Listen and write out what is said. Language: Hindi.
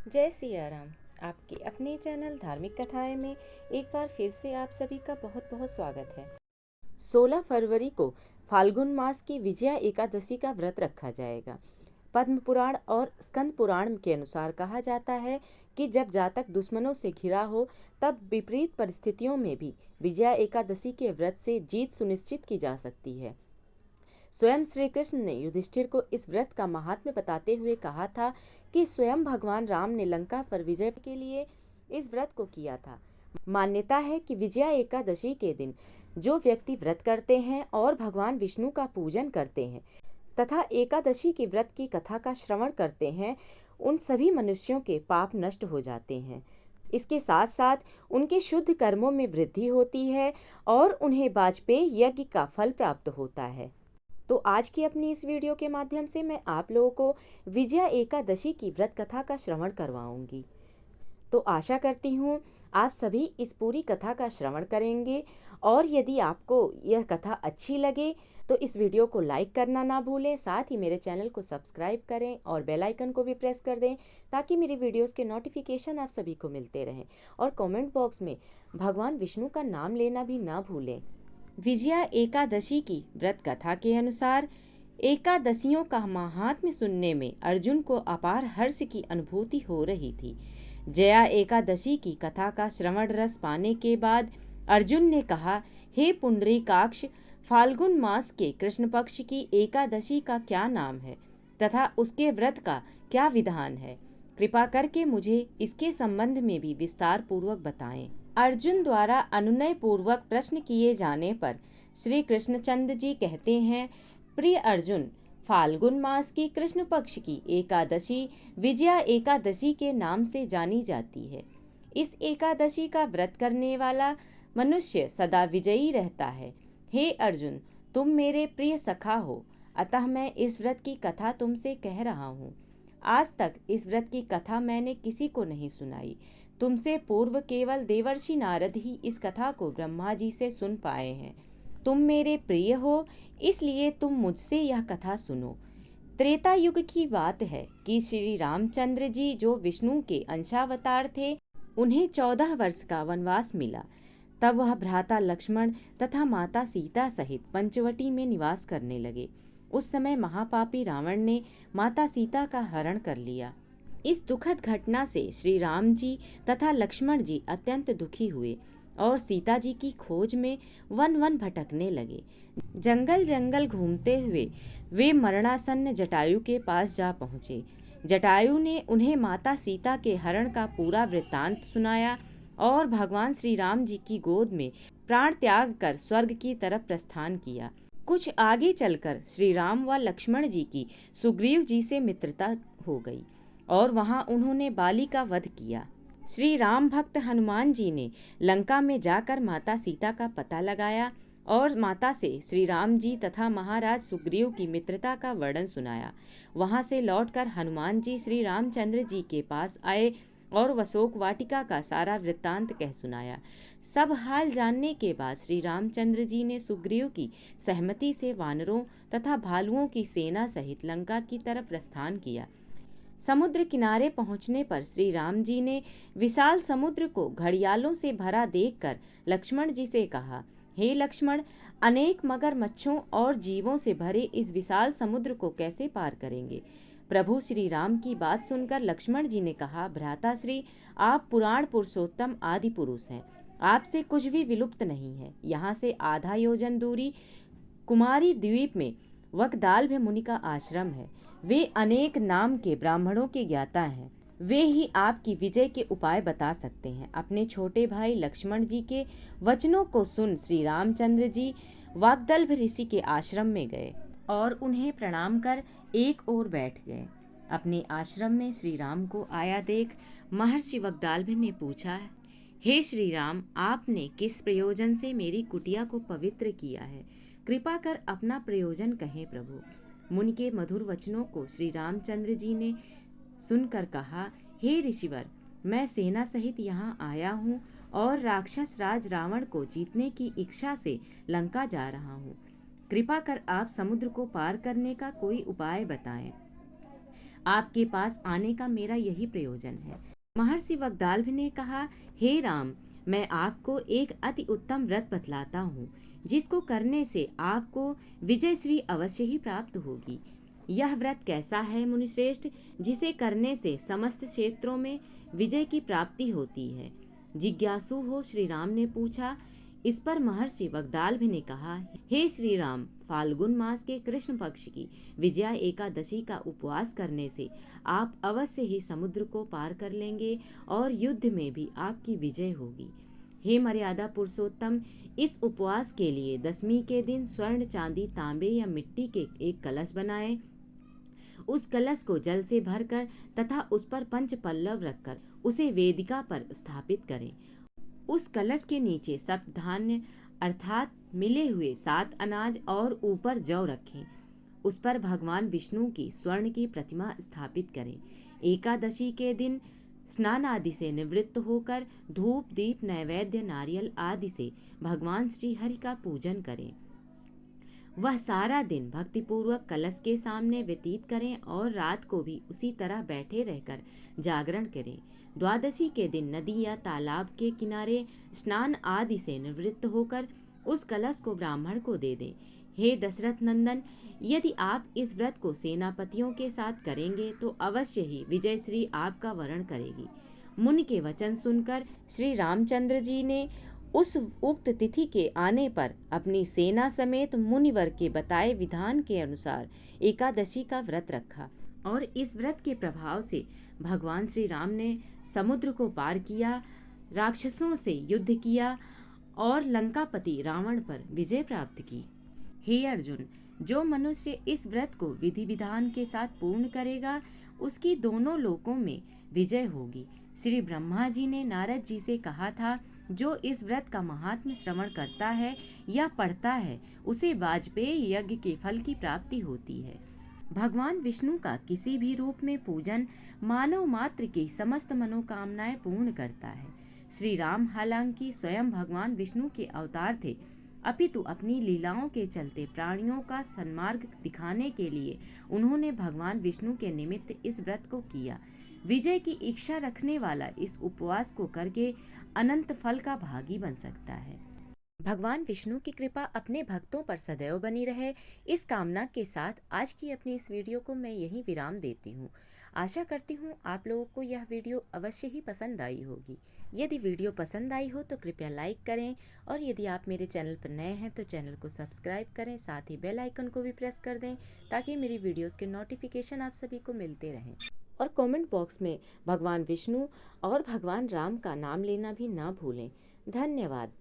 जय सिया राम। आपके अपने चैनल धार्मिक कथाएं में एक बार फिर से आप सभी का बहुत बहुत स्वागत है। 16 फरवरी को फाल्गुन मास की विजया एकादशी का व्रत रखा जाएगा। पद्म पुराण और स्कंद पुराण के अनुसार कहा जाता है कि जब जातक दुश्मनों से घिरा हो तब विपरीत परिस्थितियों में भी विजया एकादशी के व्रत से जीत सुनिश्चित की जा सकती है। स्वयं श्री कृष्ण ने युधिष्ठिर को इस व्रत का महात्म्य बताते हुए कहा था कि स्वयं भगवान राम ने लंका पर विजय के लिए इस व्रत को किया था। मान्यता है कि विजया एकादशी के दिन जो व्यक्ति व्रत करते हैं और भगवान विष्णु का पूजन करते हैं तथा एकादशी की व्रत की कथा का श्रवण करते हैं, उन सभी मनुष्यों के पाप नष्ट हो जाते हैं। इसके साथ साथ उनके शुद्ध कर्मों में वृद्धि होती है और उन्हें वाजपेयी यज्ञ का फल प्राप्त होता है। तो आज की अपनी इस वीडियो के माध्यम से मैं आप लोगों को विजया एकादशी की व्रत कथा का श्रवण करवाऊंगी। तो आशा करती हूँ आप सभी इस पूरी कथा का श्रवण करेंगे और यदि आपको यह कथा अच्छी लगे तो इस वीडियो को लाइक करना ना भूलें। साथ ही मेरे चैनल को सब्सक्राइब करें और बेल आइकन को भी प्रेस कर दें ताकि मेरी वीडियोस के नोटिफिकेशन आप सभी को मिलते रहें। और कमेंट बॉक्स में भगवान विष्णु का नाम लेना भी ना भूलें। विजया एकादशी की व्रत कथा के अनुसार एकादशियों का महात्म्य सुनने में अर्जुन को अपार हर्ष की अनुभूति हो रही थी। जया एकादशी की कथा का श्रवण रस पाने के बाद अर्जुन ने कहा, हे पुंडरीकाक्ष, फाल्गुन मास के कृष्ण पक्ष की एकादशी का क्या नाम है तथा उसके व्रत का क्या विधान है? कृपा करके मुझे इसके संबंध में भी विस्तार पूर्वक बताएं। अर्जुन द्वारा अनुनय पूर्वक प्रश्न किए जाने पर श्री कृष्णचंद्र जी कहते हैं, प्रिय अर्जुन, फाल्गुन मास की कृष्ण पक्ष की एकादशी विजया एकादशी के नाम से जानी जाती है। इस एकादशी का व्रत करने वाला मनुष्य सदा विजयी रहता है। हे अर्जुन, तुम मेरे प्रिय सखा हो, अतः मैं इस व्रत की कथा तुमसे कह रहा हूँ। आज तक इस व्रत की कथा मैंने किसी को नहीं सुनाई। तुमसे पूर्व केवल देवर्षि नारद ही इस कथा को ब्रह्मा जी से सुन पाए हैं। तुम मेरे प्रिय हो, इसलिए तुम मुझसे यह कथा सुनो। त्रेता युग की बात है कि श्री रामचंद्र जी जो विष्णु के अंशावतार थे, उन्हें 14 वर्ष का वनवास मिला। तब वह भ्राता लक्ष्मण तथा माता सीता सहित पंचवटी में निवास करने लगे। उस समय महापापी रावण ने माता सीता का हरण कर लिया। इस दुखद घटना से श्री राम जी तथा लक्ष्मण जी अत्यंत दुखी हुए और सीता जी की खोज में वन वन भटकने लगे। जंगल जंगल घूमते हुए वे मरणासन्न जटायु के पास जा पहुँचे। जटायु ने उन्हें माता सीता के हरण का पूरा वृत्तांत सुनाया और भगवान श्री राम जी की गोद में प्राण त्याग कर स्वर्ग की तरफ प्रस्थान किया। कुछ आगे चलकर श्री राम व लक्ष्मण जी की सुग्रीव जी से मित्रता हो गई और वहां उन्होंने बाली का वध किया। श्री राम भक्त हनुमान जी ने लंका में जाकर माता सीता का पता लगाया और माता से श्री राम जी तथा महाराज सुग्रीव की मित्रता का वर्णन सुनाया। वहां से लौटकर हनुमान जी श्री रामचंद्र जी के पास आए और वसोक वाटिका का सारा वृत्तांत कह सुनाया। सब हाल जानने के बाद श्री रामचंद्र जी ने सुग्रीव की सहमति से वानरों तथा भालुओं की सेना सहित लंका की तरफ प्रस्थान किया। समुद्र किनारे पहुंचने पर श्री राम जी ने विशाल समुद्र को घड़ियालों से भरा देखकर लक्ष्मण जी से कहा, हे लक्ष्मण, अनेक मगरमच्छों और जीवों से भरे इस विशाल समुद्र को कैसे पार करेंगे? प्रभु श्री राम की बात सुनकर लक्ष्मण जी ने कहा, भ्राता श्री, आप पुराण पुरुषोत्तम आदि पुरुष हैं, आपसे कुछ भी विलुप्त नहीं है। यहाँ से आधा योजन दूरी कुमारी द्वीप में वकदाल्भ मुनि का आश्रम है। वे अनेक नाम के ब्राह्मणों के ज्ञाता हैं। वे ही आपकी विजय के उपाय बता सकते हैं। अपने छोटे भाई लक्ष्मण जी के वचनों को सुन श्री रामचंद्र जी वाग्दल्भ ऋषि के आश्रम में गए और उन्हें प्रणाम कर एक ओर बैठ गए। अपने आश्रम में श्री राम को आया देख महर्षि वाग्दल्भ ने पूछा, हे श्री राम, आपने किस प्रयोजन से मेरी कुटिया को पवित्र किया है? कृपा कर अपना प्रयोजन कहें प्रभु। मुनि के मधुर वचनों को श्री रामचंद्र जी ने सुनकर कहा, हे ऋषिवर, मैं सेना सहित यहाँ आया हूँ और राक्षस राज रावण को जीतने की इच्छा से लंका जा रहा हूँ। कृपा कर आप समुद्र को पार करने का कोई उपाय बताएं। आपके पास आने का मेरा यही प्रयोजन है। महर्षि वाग्दाल्भ ने कहा, हे राम, मैं आपको एक अति उत्तम व्रत बतलाता हूँ, जिसको करने से आपको विजय श्री अवश्य ही प्राप्त होगी। यह व्रत कैसा है मुनिश्रेष्ठ, जिसे करने से समस्त क्षेत्रों में विजय की प्राप्ति होती है? जिज्ञासु हो श्री राम ने पूछा। इस पर महर्षि वाग्दाल्भ ने कहा, हे श्री राम, फाल्गुन मास के कृष्ण पक्ष की विजया एकादशी का उपवास करने से आप अवश्य ही समुद्र को पार कर लेंगे और युद्ध में भी आपकी विजय होगी। हे मर्यादा पुरुषोत्तम, इस उपवास के लिए दशमी के दिन स्वर्ण, चांदी, तांबे या मिट्टी के एक कलश बनाएं। उस कलश को जल से भरकर तथा उस पर पंच पल्लव रखकर उसे वेदिका पर स्थापित करें। उस कलश के नीचे सप्त धान्य अर्थात मिले हुए 7 अनाज और ऊपर जौ रखें। उस पर भगवान विष्णु की स्वर्ण की प्रतिमा स्थापित करें। एकादशी के दिन स्नान आदि से निवृत्त होकर धूप, दीप, नैवेद्य, नारियल आदि से भगवान श्री हरि का पूजन करें। वह सारा दिन भक्तिपूर्वक कलश के सामने व्यतीत करें और रात को भी उसी तरह बैठे रहकर जागरण करें। द्वादशी के दिन नदी या तालाब के किनारे स्नान आदि से निवृत्त होकर उस कलश को ब्राह्मण को दे दें। हे दशरथ नंदन, यदि आप इस व्रत को सेनापतियों के साथ करेंगे तो अवश्य ही विजयश्री आपका वरण करेगी। मुनि के वचन सुनकर श्री रामचंद्र जी ने उस उक्त तिथि के आने पर अपनी सेना समेत मुनिवर के बताए विधान के अनुसार एकादशी का व्रत रखा और इस व्रत के प्रभाव से भगवान श्री राम ने समुद्र को पार किया, राक्षसों से युद्ध किया और लंकापति रावण पर विजय प्राप्त की। हे अर्जुन, जो मनुष्य इस व्रत को विधि विधान के साथ पूर्ण करेगा, उसकी दोनों लोकों में विजय होगी। श्री ब्रह्मा जी ने नारद जी से कहा था, जो इस व्रत का महात्म्य श्रवण करता है या पढ़ता है, उसे वाजपेयी यज्ञ के फल की प्राप्ति होती है। भगवान विष्णु का किसी भी रूप में पूजन मानव मात्र की समस्त मनोकामनाएं पूर्ण करता है। श्री राम हालांकि स्वयं भगवान विष्णु के अवतार थे, अपितु अपनी लीलाओं के चलते प्राणियों का सन्मार्ग दिखाने के लिए उन्होंने भगवान विष्णु के निमित्त इस व्रत को किया। विजय की इच्छा रखने वाला इस उपवास को करके अनंत फल का भागी बन सकता है। भगवान विष्णु की कृपा अपने भक्तों पर सदैव बनी रहे, इस कामना के साथ आज की अपनी इस वीडियो को मैं यहीं विराम देती हूँ। आशा करती हूँ आप लोगों को यह वीडियो अवश्य ही पसंद आई होगी। यदि वीडियो पसंद आई हो तो कृपया लाइक करें और यदि आप मेरे चैनल पर नए हैं तो चैनल को सब्सक्राइब करें, साथ ही बेल आइकन को भी प्रेस कर दें ताकि मेरी वीडियोस के नोटिफिकेशन आप सभी को मिलते रहें। और कमेंट बॉक्स में भगवान विष्णु और भगवान राम का नाम लेना भी ना भूलें। धन्यवाद।